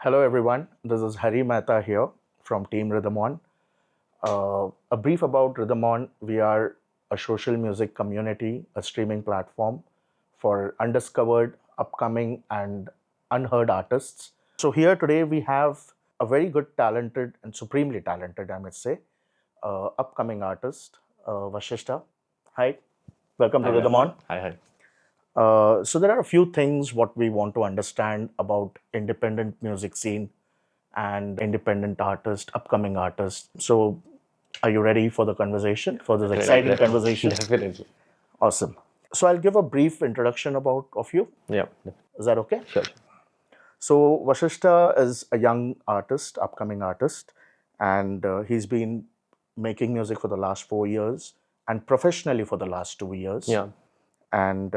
Hello everyone, this is Mehta here from Team RhythmOn. A brief about RhythmOn: we are a social music community, a streaming platform for undiscovered, upcoming, and unheard artists. So, here today we have a very good, talented, and supremely talented, I must say, upcoming artist, Vasista. Hi, welcome to Hi, RhythmOn. hi. So there are a few things what we want to understand about independent music scene and independent artist, upcoming artists. So are you ready for the conversation, for this exciting conversation? Definitely. Awesome. So I'll give a brief introduction about of you. Yeah, Is that okay? sure. So Vasishta is a young artist, upcoming artist, and he's been making music for the last 4 years and professionally for the last 2 years. Yeah, And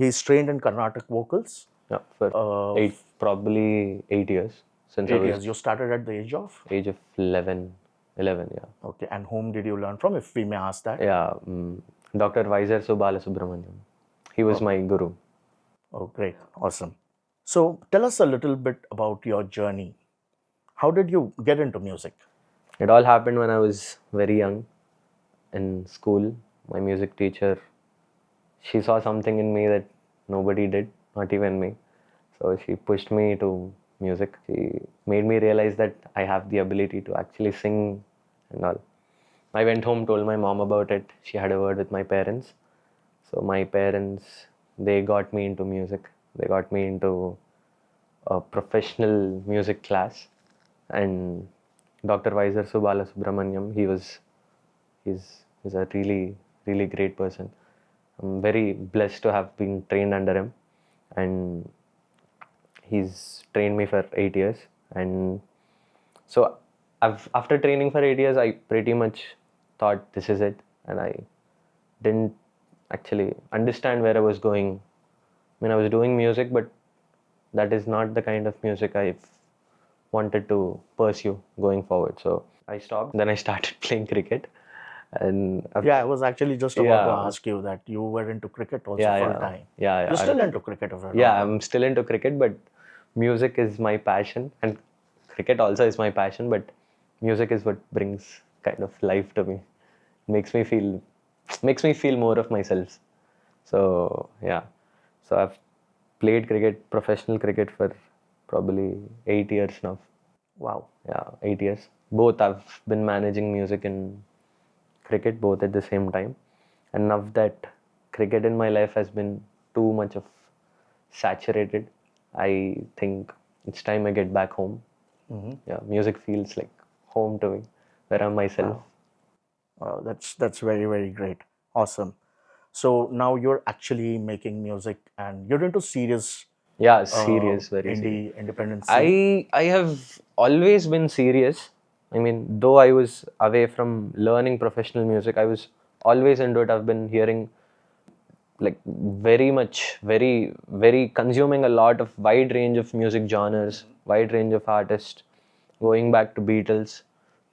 he's trained in Carnatic vocals. yeah. For probably 8 years since I 8 years. was You started at the age of? age of 11. Yeah, Okay. And whom did you learn from, if we may ask that? yeah. Dr. Weiser Subhalasubramaniam. He was my guru. Oh, great. Awesome. So tell us a little bit about your journey. How did you get into music? It all happened when I was very young in school. My music teacher, she saw something in me that nobody did, not even me. So she pushed me to music. She made me realize that I have the ability to actually sing and all. I went home, told my mom about it. She had a word with my parents. So my parents, they got me into music. They got me into a professional music class. And Dr. Weiser Subala Subramaniam, he's a really great person. I'm very blessed to have been trained under him. And he's trained me for 8 years. And so after training for 8 years, I pretty much thought this is it. And I didn't actually understand where I was going. I mean, I was doing music, but that is not the kind of music I wanted to pursue going forward. So I stopped. Then I started playing cricket. And Yeah, I was actually just about to ask you that you were into cricket also full time. Yeah. You're still into cricket over Yeah, I'm still into cricket, but music is my passion, and cricket also is my passion. But music is what brings kind of life to me. Makes me feel more of myself. So yeah, so I've played cricket, professional cricket for probably 8 years now. Wow. Yeah, 8 years. Both I've been managing music and cricket both at the same time. And now that cricket in my life has been too much of saturated, I think it's time I get back home. Yeah, music feels like home to me, where I'm myself. That's very, very great. Awesome. So now you're actually making music and you're into serious Yeah, serious, very serious. indie independent scene. I have always been serious. I mean, though I was away from learning professional music, I was always into it. I've been hearing like very much, very consuming a lot of wide range of music genres, wide range of artists, going back to Beatles,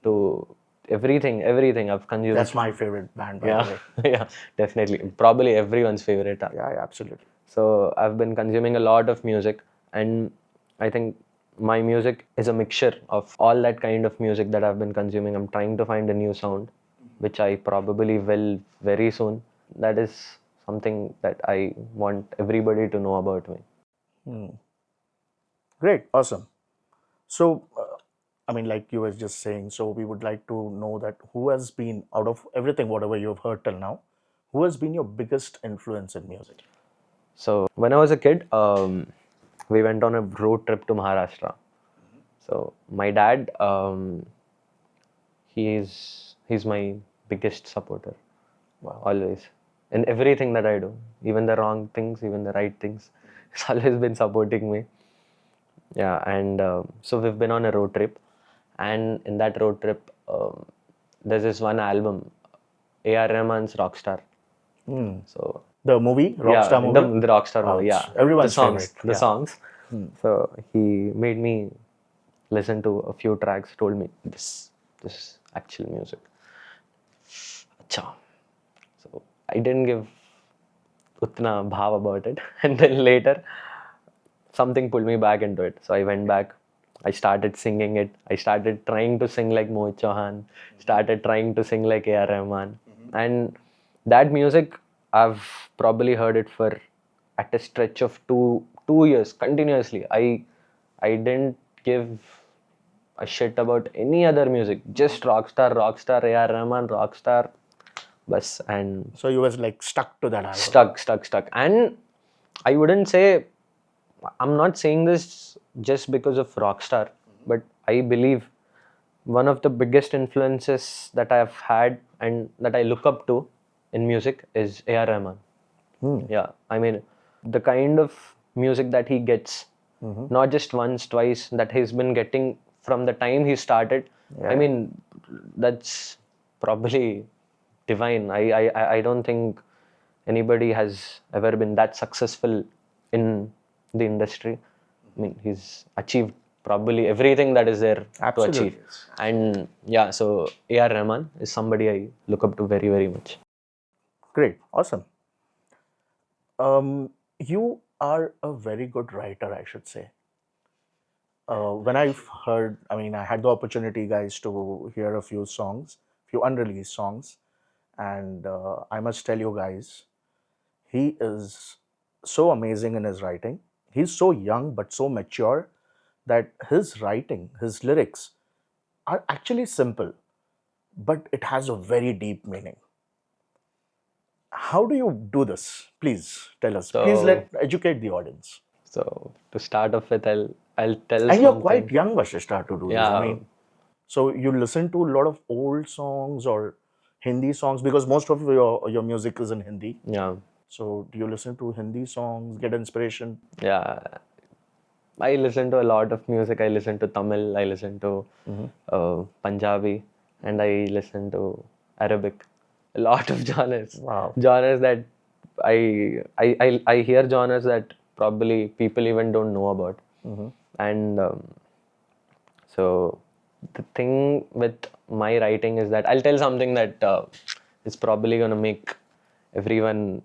to everything I've consumed. That's my favorite band, by the Yeah, way. yeah, definitely. Probably everyone's favorite. Yeah, absolutely. So I've been consuming a lot of music, and I think my music is a mixture of all that kind of music that I've been consuming. I'm trying to find a new sound, which I probably will very soon. That is something that I want everybody to know about me. Great, awesome. So, I mean, like you were just saying, so we would like to know that who has been, out of everything, whatever you've heard till now, who has been your biggest influence in music? So when I was a kid, we went on a road trip to Maharashtra. So my dad, he's my biggest supporter. Wow. Always. In everything that I do, even the wrong things, even the right things, he's always been supporting me. Yeah, and so we've been on a road trip, and in that road trip, there's this one album, A.R. Rahman's Rockstar. So The movie, Rockstar movie? the Rockstar Oh, movie, it's yeah. everyone's the songs, favorite, the yeah. songs. So he made me listen to a few tracks. Told me this is actual music. Acha. So I didn't give utna bhav about it, and then later something pulled me back into it. So I went back. I started singing it. I started trying to sing like Mohit Chauhan, started trying to sing like A.R. Rahman. And that music, I've probably heard it for at a stretch of two years continuously. I didn't give a shit about any other music. Just rockstar, A.R. Rahman, rockstar. Bas, and So you was like stuck to that album. stuck. And I wouldn't say, I'm not saying this just because of Rockstar, but I believe one of the biggest influences that I've had and that I look up to in music is A.R. Rahman. Yeah, I mean, the kind of music that he gets, not just once, twice, that he's been getting from the time he started. I mean, that's probably divine. I don't think anybody has ever been that successful in the industry. I mean, he's achieved probably everything that is there to achieve. And yeah, so A.R. Rahman is somebody I look up to very, very much. Great, awesome. You are a very good writer, I should say. When I've heard, I mean, I had the opportunity, guys, to hear a few songs, few unreleased songs, and I must tell you guys, he is so amazing in his writing. He's so young but so mature that his writing, his lyrics are actually simple, but it has a very deep meaning. How do you do this? Please tell us. Please educate the audience. So to start off with, I'll tell And you're something. quite young, Vasista, to do this. Yeah. I mean, so you listen to a lot of old songs or Hindi songs because most of your music is in Hindi. Yeah. So do you listen to Hindi songs, get inspiration? Yeah. I listen to a lot of music. I listen to Tamil, I listen to Punjabi, and I listen to Arabic. A lot of genres. Wow. Genres that I hear genres that probably people even don't know about. And so the thing with my writing is that I'll tell something that is probably going to make everyone.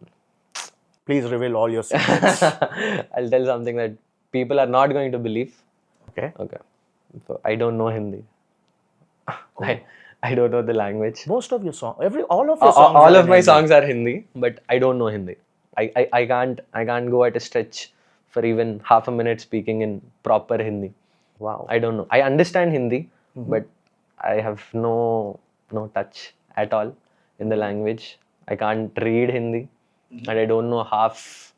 Please reveal all your secrets. I'll tell something that people are not going to believe. Okay. Okay. So I don't know Hindi. I don't know the language. Most of your songs, all of your songs. All of my songs are Hindi, but I don't know Hindi. I can't go at a stretch for even half a minute speaking in proper Hindi. Wow. I don't know. I understand Hindi, but I have no touch at all in the language. I can't read Hindi, and I don't know half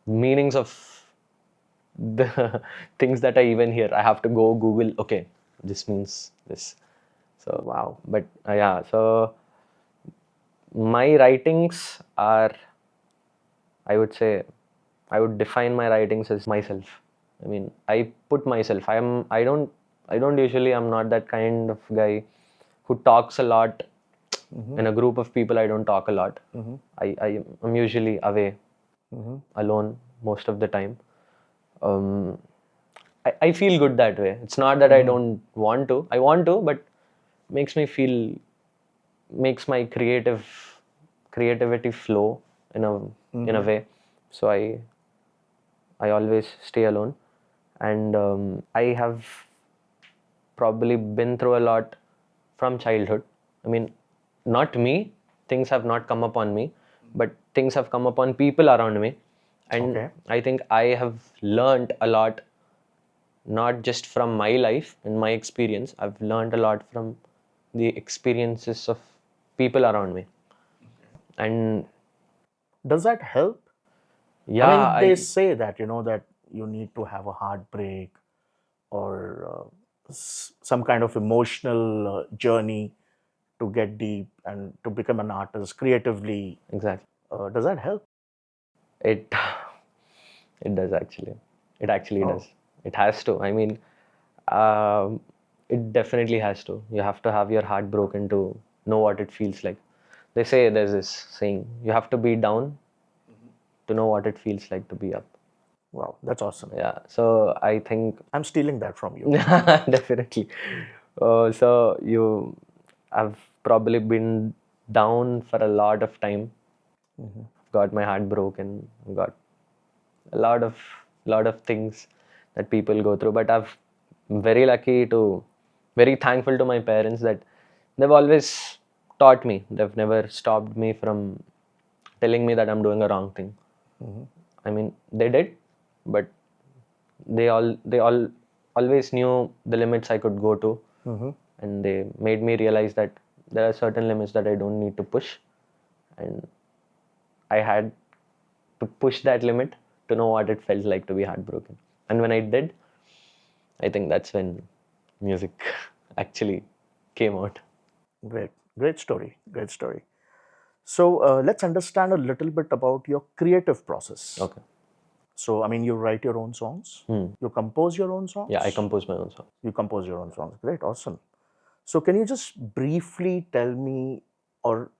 meanings of the things that I even hear. I have to go Google. Okay, this means this. So Wow. But yeah. So my writings are, I would say, I would define my writings as myself. I mean, I put myself. I don't usually. I'm not that kind of guy who talks a lot. In a group of people, I don't talk a lot. I'm usually away, alone most of the time. I feel good that way. It's not that I don't want to. I want to, but makes my creativity flow in a way. So I always stay alone, and I have probably been through a lot from childhood. I mean, not me. Things have not come upon me, but things have come upon people around me. And I think I have learned a lot, not just from my life and my experience. I've learned a lot from the experiences of people around me. And does that help? yeah, I mean, they say that, that you need to have a heartbreak or some kind of emotional journey to get deep and to become an artist creatively. Exactly. Does that help? It does actually. It actually does. It has to. I mean, it definitely has to. You have to have your heart broken to know what it feels like. They say, there's this saying, you have to be down to know what it feels like to be up. Wow, that's awesome. Yeah. So I think I'm stealing that from you. definitely. So I've probably been down for a lot of time. Got my heart broken. Got a lot of things that people go through, but I've I'm very thankful to my parents that they've always taught me. They've never stopped me from telling me that I'm doing a wrong thing. I mean, they did, but they all always knew the limits I could go to, and they made me realize that there are certain limits that I don't need to push, and I had to push that limit to know what it felt like to be heartbroken. And when I did, I think that's when music actually came out. Great, great story, great story. So let's understand a little bit about your creative process. Okay. So, I mean, you write your own songs, you compose your own songs? Yeah, I compose my own song. You compose your own songs. Great, awesome. So, can you just briefly tell me or,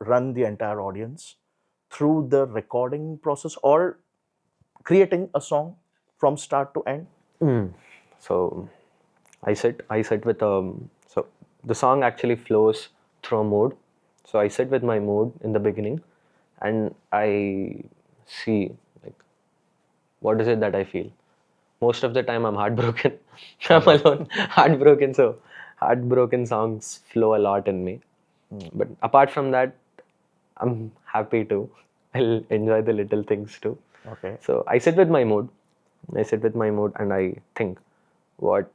run the entire audience through the recording process or creating a song from start to end? So I sit with so the song actually flows through a mood. So I sit with my mood in the beginning and I see like what is it that I feel. Most of the time I'm heartbroken. I'm alone, heartbroken. So heartbroken songs flow a lot in me. But apart from that, I'm happy too. I'll enjoy the little things too. Okay. So I sit with my mood. I sit with my mood and I think what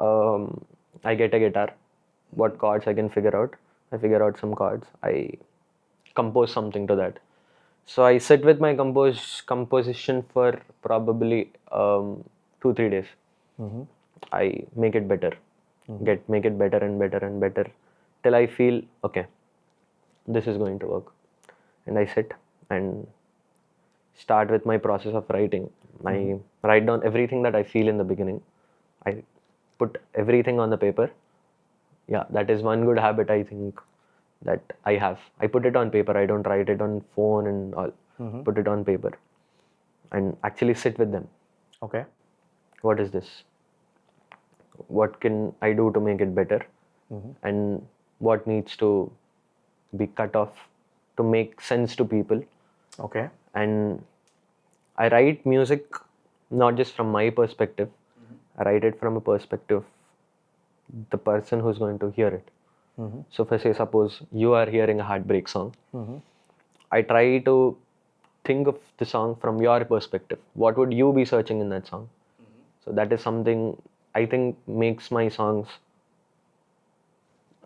I get a guitar, what chords I can figure out. I figure out some chords. I compose something to that. So I sit with my composition for probably 2-3 days. I make it better, make it better and better and better till I feel okay, this is going to work. And I sit and start with my process of writing. I write down everything that I feel in the beginning. I put everything on the paper. Yeah, that is one good habit I think that I have. I put it on paper. I don't write it on phone and all. Put it on paper and actually sit with them. Okay. What is this? What can I do to make it better? And what needs to be cut off to make sense to people? Okay. And I write music not just from my perspective. I write it from a perspective the person who's going to hear it. So if I say, suppose you are hearing a heartbreak song, I try to think of the song from your perspective. What would you be searching in that song? So that is something I think makes my songs,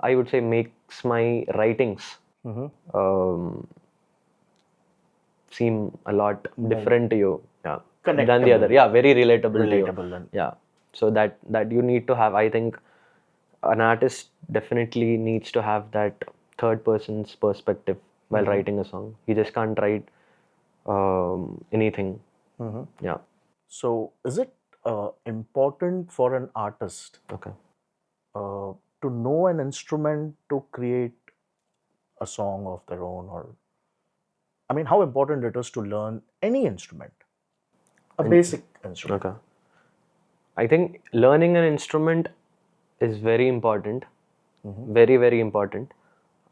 I would say makes my writings seem a lot different to you. Yeah. Than the Connectable. other. Yeah, very relatable to you. Relatable then. Yeah. So that you need to have, I think an artist definitely needs to have that third person's perspective while writing a song. He just can't write anything. Yeah. So, is it important for an artist Okay. to know an instrument to create a song of their own? Or, I mean, how important it is to learn any instrument, a basic instrument? Okay. I think learning an instrument is very important. Very, very important.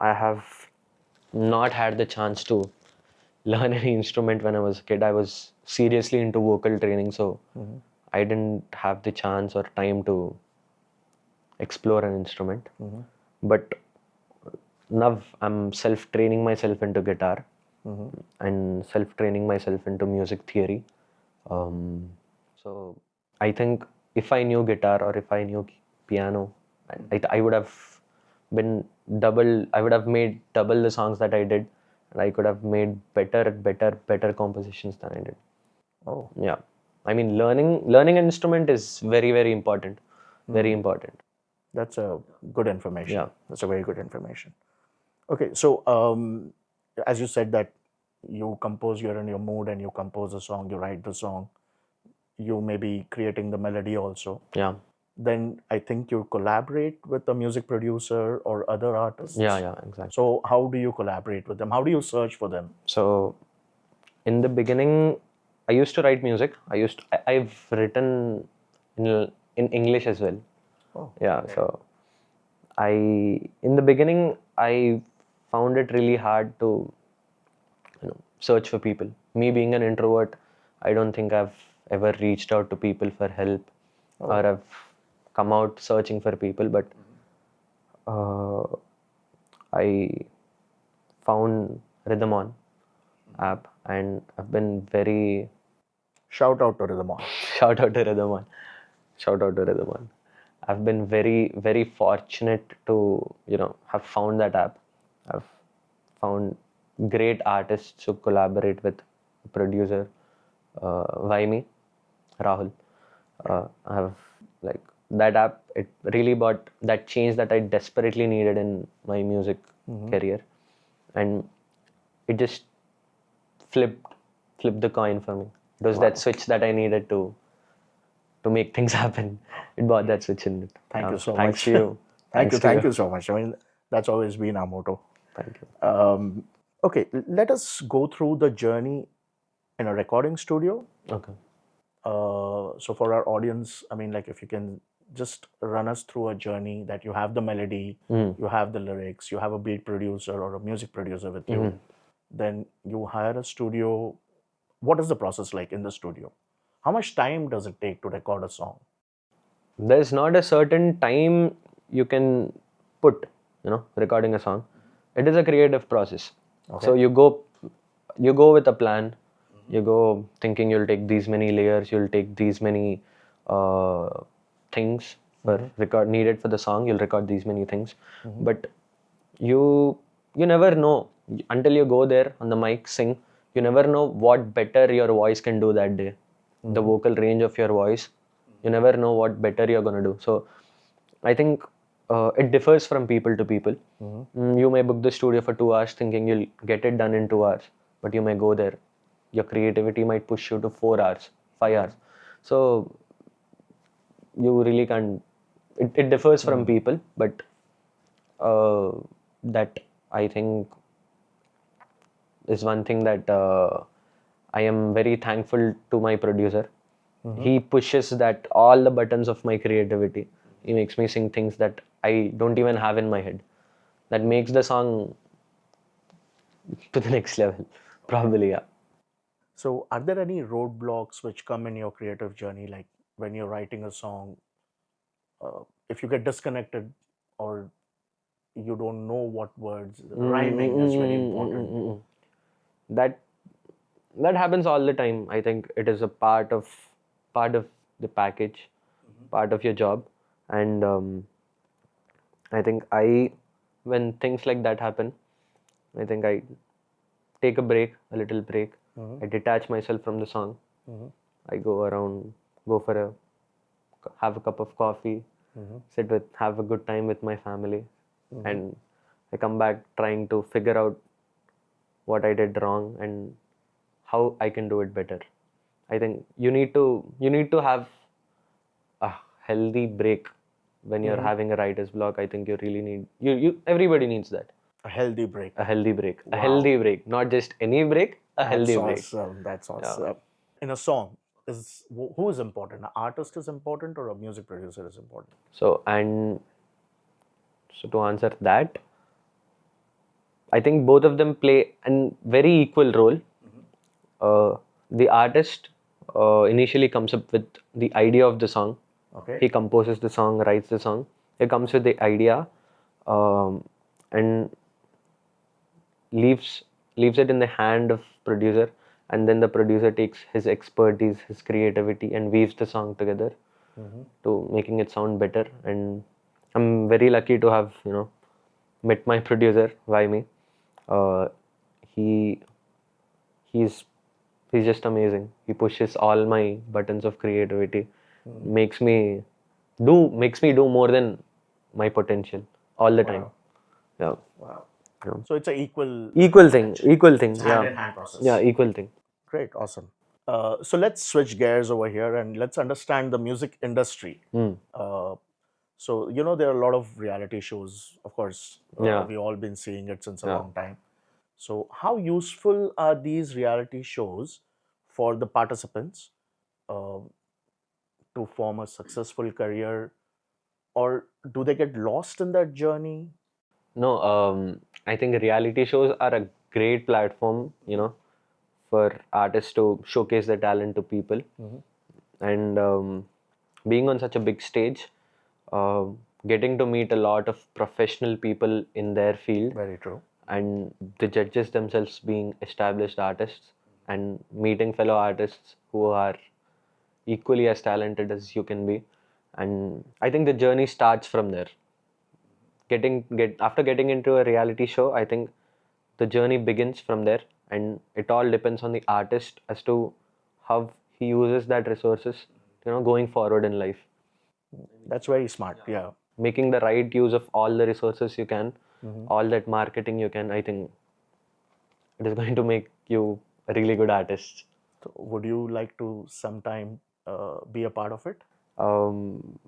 I have not had the chance to learn any instrument when I was a kid. I was seriously into vocal training, so I didn't have the chance or time to explore an instrument. But now I'm self-training myself into guitar and self-training myself into music theory. So I think if I knew guitar or if I knew piano, I would have been double. I would have made double the songs that I did, and I could have made better compositions than I did. Oh, Yeah, I mean learning an instrument is very, very important. Very important. that's a good information. Yeah. That's a very good information. Okay, so as you said that you compose, you're in your mood and you compose a song, you write the song, you may be creating the melody also. Yeah. Then I think you collaborate with a music producer or other artists. Yeah, exactly. So how do you collaborate with them? How do you search for them? So in the beginning, I used to write music. I've written in English as well. Oh, Yeah. So in the beginning, I found it really hard to search for people. Me being an introvert, I don't think I've ever reached out to people for help or I've come out searching for people, but I found RhythmOn app, and I've been very Shout out to RhythmOn. shout out to RhythmOn. Shout out to RhythmOn. I've been very, very fortunate to, have found that app. I've found great artists to collaborate with, producer, Vaimi, Rahul. I have, like, that app, it really brought that change that I desperately needed in my music career. And it just flipped the coin for me. It was that switch that I needed to make things happen. It brought that switch in it. Thank you so Thanks much. to you. Thank Thanks you. to Thank you so much. I mean, that's always been our motto. Thank you. Okay, let us go through the journey in a recording studio. Okay. So for our audience, I mean, like, if you can just run us through a journey that you have the melody, you have the lyrics, you have a beat producer or a music producer with you, then you hire a studio. What is the process like in the studio? How much time does it take to record a song? There's not a certain time you can put, recording a song. It is a creative process. So you go with a plan. You go thinking you'll take these many layers, you'll take these many things needed for the song. You'll record these many things, but you never know until you go there on the mic, sing. You never know what better your voice can do that day. The vocal range of your voice, you never know what better you're gonna do. So I think it differs from people to people. You may book the studio for 2 hours thinking you'll get it done in 2 hours, but you may go there, your creativity might push you to 4 hours, 5 hours. So you really can't, it differs from people, but that I think is one thing that I am very thankful to my producer. He pushes that all the buttons of my creativity. He makes me sing things that I don't even have in my head. That makes the song to the next level, probably, yeah. So are there any roadblocks which come in your creative journey, like when you're writing a song, if you get disconnected or you don't know what words, rhyming is very important. That happens all the time. I think it is a part of the package, part of your job, and I think when things like that happen, I think I take a little break. I detach myself from the song. I go around, have a cup of coffee, have a good time with my family, and I come back trying to figure out what I did wrong and how I can do it better. I think you need to have a healthy break when you're having a writer's block. I think you really need everybody needs that. A healthy break. A healthy break. A healthy break. Not just any break, a healthy break. Awesome. That's awesome. In a song, who is important? An artist is important or a music producer is important? So to answer that, I think both of them play a very equal role. The artist initially comes up with the idea of the song. Okay. He composes the song, writes the song. He comes with the idea and leaves it in the hand of producer, and then the producer takes his expertise, his creativity, and weaves the song together to making it sound better. And I'm very lucky to have met my producer Vaimi. He's just amazing. He pushes all my buttons of creativity, makes me do more than my potential all the time. Yeah. Wow. Yeah. So it's an equal thing. It's hand in hand process. Yeah, equal thing. Great, awesome. So let's switch gears over here and let's understand the music industry. So there are a lot of reality shows, of course. Yeah. We've all been seeing it since a long time. So how useful are these reality shows for the participants to form a successful career, or do they get lost in that journey? No, I think reality shows are a great platform, for artists to showcase their talent to people. And being on such a big stage, uh, getting to meet a lot of professional people in their field, Very true. and the judges themselves being established artists, and meeting fellow artists who are equally as talented as you can be. And I think the journey starts from there. Get After getting into a reality show, I think the journey begins from there, and it all depends on the artist as to how he uses that resources, going forward in life. That's very smart. Yeah. Making the right use of all the resources you can, Mhm. all that marketing you can, I think it is going to make you a really good artist. So would you like to sometime be a part of it? Um,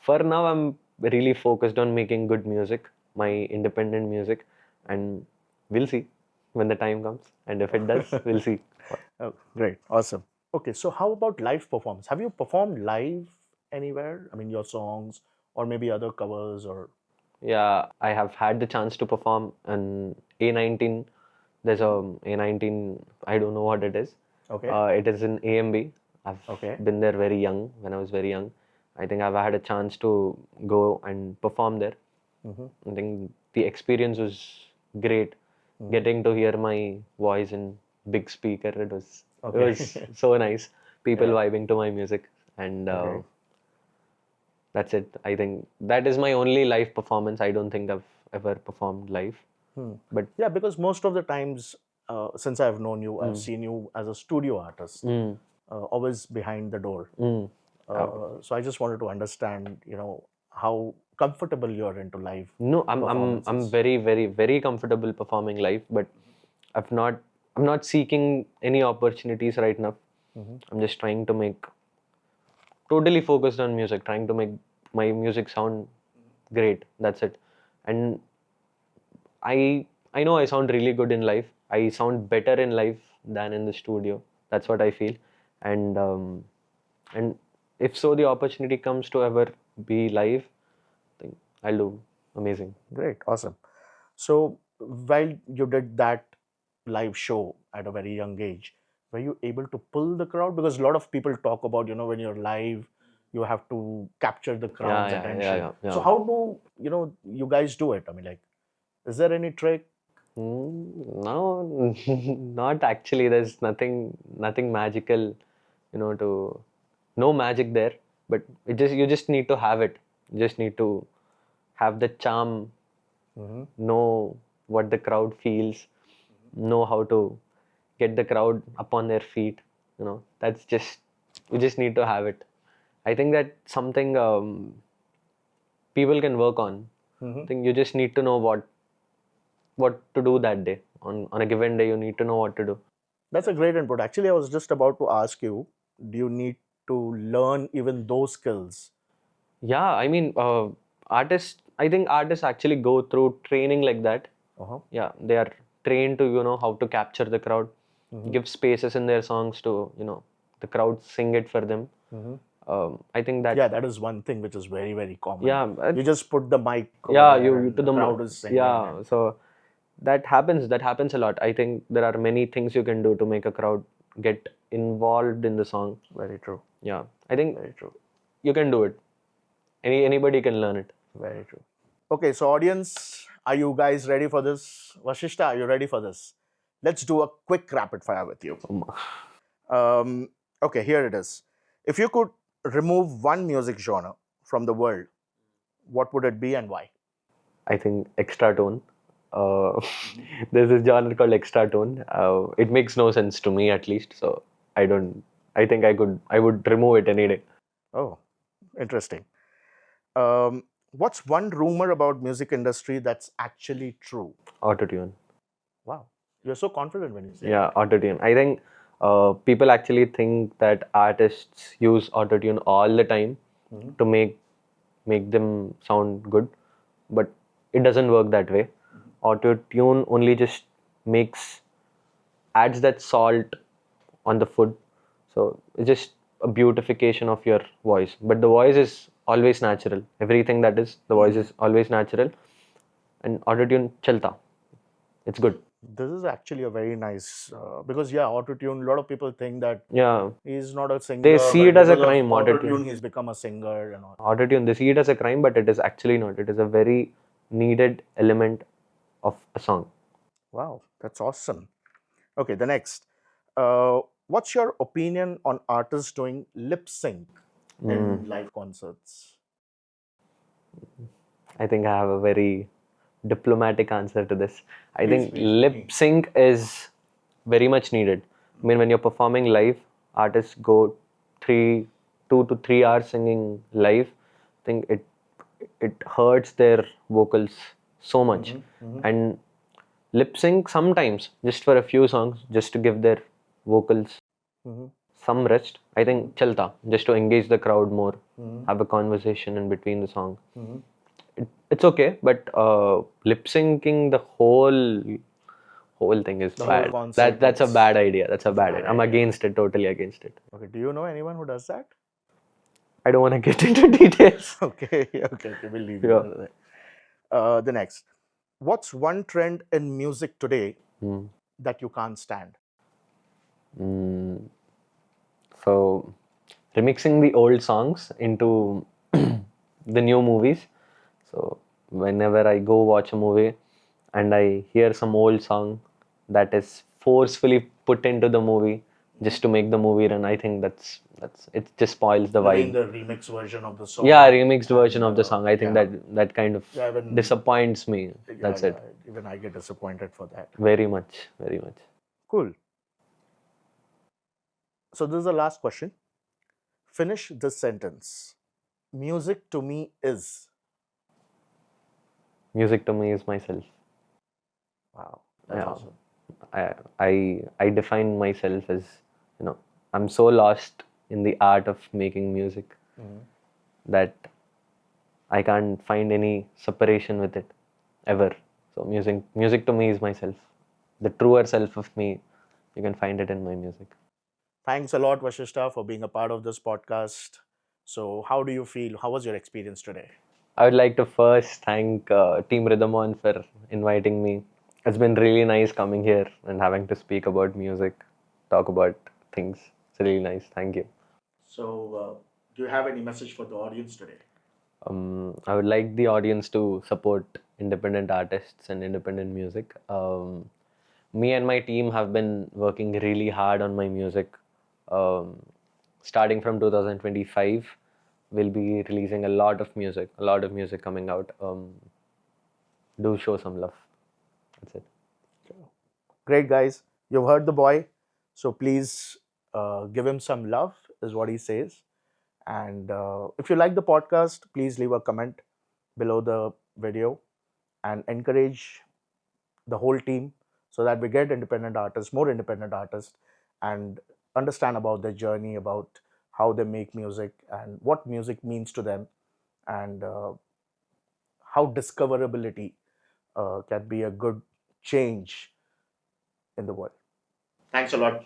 for now, I'm really focused on making good music, my independent music, and we'll see when the time comes. And if it does, we'll see. Oh, great. Awesome. Okay, so how about live performance? Have you performed live anywhere? I mean, your songs or maybe other covers or. Yeah, I have had the chance to perform an A19. There's a A19, I don't know what it is. Okay. It is in AMB. I've Okay. been there very young, when I was very young. I think I've had a chance to go and perform there. I think the experience was great. Getting to hear my voice in big speaker, it was so nice. People Yeah. vibing to my music, and Okay. that's it. I think that is my only live performance. I don't think I've ever performed live. But Yeah, because most of the times, since I've known you, I've seen you as a studio artist, always behind the door. So I just wanted to understand, how comfortable you're into live no, I'm performances. very, very, very comfortable performing live, but I've not I'm not seeking any opportunities right now. I'm just trying to make totally focused on music, trying to make my music sound great. That's it. And I know I sound really good in live. I sound better in live than in the studio. That's what I feel. And if so, the opportunity comes to ever be live, I think I'll do amazing. Great, awesome. So while you did that live show at a very young age, were you able to pull the crowd? Because a lot of people talk about, when you're live, you have to capture the Yeah, crowd's yeah, yeah, attention. yeah, So yeah. how do, you guys do it? I mean, like, is there any trick? No, not actually. There's nothing magical, to no magic there. But you just need to have it. You just need to have the charm, know what the crowd feels, know how to get the crowd up on their feet. That's just you just need to have it. I think that something people can work on. I think you just need to know what to do that day. On a given day, you need to know what to do. That's a great input. Actually, I was just about to ask you, do you need to learn even those skills? Yeah, I mean, I think artists actually go through training like that. Uh-huh. Yeah, they are trained to, how to capture the crowd, give spaces in their songs to, the crowd sing it for them. I think that, Yeah, that is one thing which is very, very common. yeah, You just put the mic over yeah, there you and to the crowd is singing. yeah, so that happens a lot. I think there are many things you can do to make a crowd get involved in the song. Very true. Yeah, I think Very true. you can do it. Anybody can learn it. Very true. Okay, so audience, are you guys ready for this? Vasishta, are you ready for this? Let's do a quick rapid fire with you. Um, okay, here it is. If you could remove one music genre from the world, what would it be and why? I think extra tone. Uh, there's this genre called extra tone. It makes no sense to me, at least. So I don't. I think I would remove it any day. Oh, interesting. What's one rumor about music industry that's actually true? Autotune. Wow, you're so confident when you say Yeah, that. autotune. I think people actually think that artists use autotune all the time to make them sound good, but it doesn't work that way. Autotune only just makes adds that salt on the food. So it's just a beautification of your voice. But the voice is always natural. Everything that is, the voice is always natural. And autotune chalta. It's good. This is actually a very nice because autotune. A lot of people think that Yeah, he's not a singer, they see but it as a because of crime, autotune, autotune. he's become a singer and all. Autotune, they see it as a crime, but it is actually not. It is a very needed element of a song. Wow, that's awesome. Okay, the next. What's your opinion on artists doing lip sync Mm, in live concerts? I think I have a very diplomatic answer to this. I Please, think please, give me. lip sync is very much needed. I mean, when you're performing live, artists go 2 to 3 hours singing live. I think it hurts their vocals so much. And lip sync sometimes, just for a few songs, just to give their vocals Mhm. some rest. I think chalta, just to engage the crowd more, have a conversation in between the song. It's okay, but lip syncing the whole thing is The whole bad. concert That's a is bad idea. That's a it's a bad bad idea. I'm idea. against it, totally against it. Okay, do you know anyone who does that? I don't want to get into details. Okay, okay, we'll leave Yeah. you. The next. What's one trend in music today Hmm. that you can't stand? Mm, so remixing the old songs into the new movies. So whenever I go watch a movie and I hear some old song that is forcefully put into the movie just to make the movie run, I think that's it just spoils the You mean vibe. the remix version of the Yeah, song? remixed version And of the song. I think yeah, that kind of yeah, even disappoints me. yeah, That's yeah, it. even I get disappointed for that. Very much, very much. Cool. So this is the last question. Finish this sentence. Music to me is. Music to me is myself. Wow, that's Yeah. awesome. I define myself as, you know, I'm so lost in the art of making music that I can't find any separation with it ever. So music to me is myself. The truer self of me, you can find it in my music. Thanks a lot, Vasista, for being a part of this podcast. So, how do you feel? How was your experience today? I would like to first thank Team RhythmOn for inviting me. It's been really nice coming here and having to speak about music, talk about things. It's really nice. Thank you. So, do you have any message for the audience today? I would like the audience to support independent artists and independent music. Me and my team have been working really hard on my music. Um, Starting from 2025, we'll be releasing a lot of music coming out. Do show some love. That's it. Great, guys. You've heard the boy. So, please give him some love, is what he says. And if you like the podcast, please leave a comment below the video and encourage the whole team so that we get independent artists, more independent artists, and understand about their journey, about how they make music and what music means to them, and how discoverability can be a good change in the world. Thanks a lot.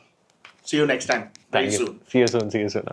See you next time. Very Thank you. soon. See you soon. See you soon.